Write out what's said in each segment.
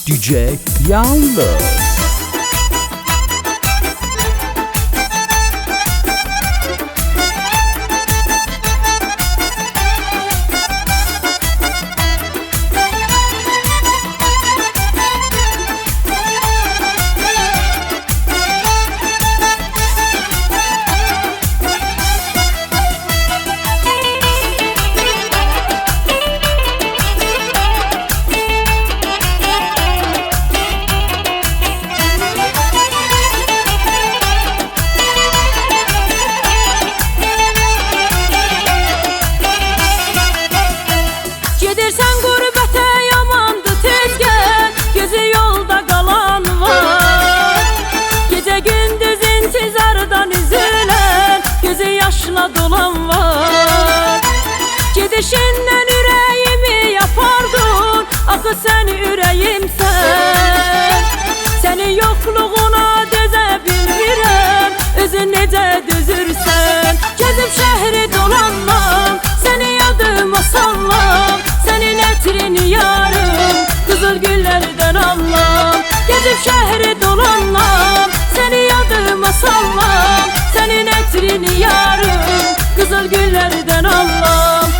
DJ Yalnız. Dolan var. Gidişinden yüreğimi yapardın, akı sen ürəyimsən. Senin yokluğuna dözə bilmirəm, özün necə dözürsən. Gezib şəhri dolanmam, seni yadıma sallam, senin ətrini yarım, qızıl güllərdən allam. Gezib şəhri dolanmam, seni yadıma sallam, senin ətrini yarım, qızıl güllərdən allam.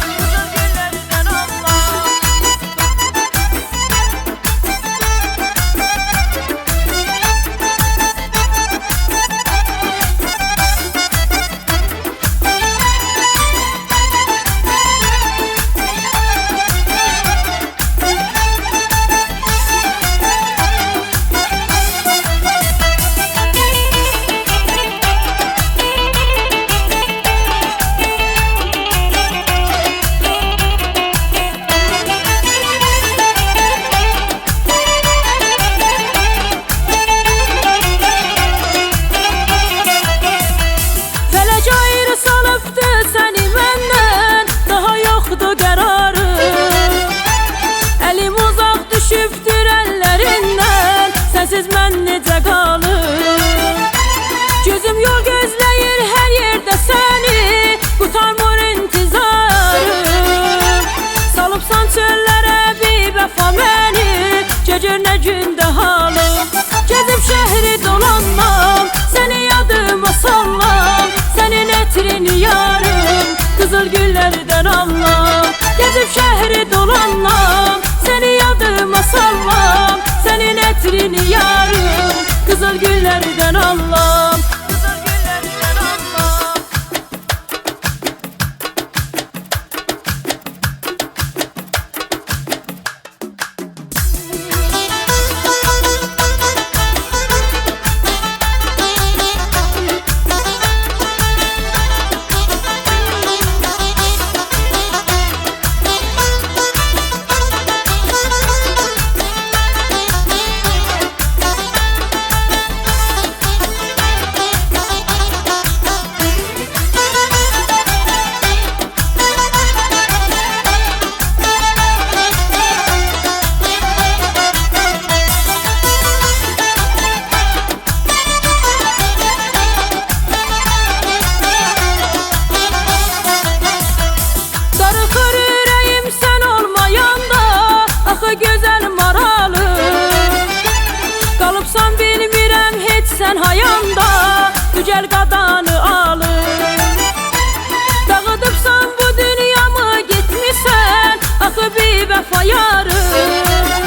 Sensiz mən necə qalım? Gözüm yol gözləyir hər yerdə səni, qutarmır intizarım. Salıbsan çöllərə bir vəfa məni, gecir nə gündə halım. Gezib şəhri dolanmam, səni yadıma sallam, sənin ətrini yarım, qızıl güllərdən allam. Gezib şəhri dolanmam, səni yadıma sallam, senin ətrini yarım, qızıl güllərdən allam. Sen hayanda güzel qadanı alır. Dağıdıbsan bu dünyamı gitmişsən, axı bir vəfa yarım.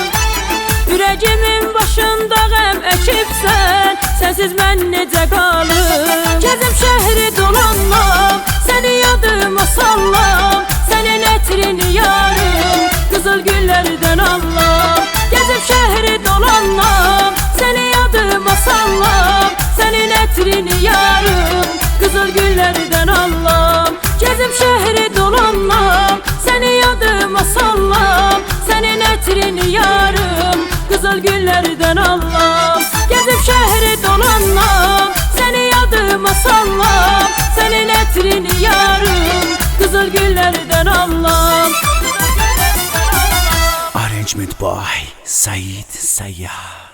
Ürəcimin başında qəm əkibsən, sensiz mən necə qalım? Gezib şəhri dolanmam, səni yadıma sallam, sənin ətrini yarım, qızıl güllərdən allam. Gezib şəhri dolanmam, səni yadıma sallam, senin ətrini yarım, qızıl güllərdən allam. Gezib şəhri dolanmam, səni yadıma sallam, senin ətrini yarım, qızıl güllərdən allam. Gezib şəhri dolanmam, səni yadıma sallam, senin ətrini yarım, qızıl güllərdən allam. Arrangement by Said Sayyah.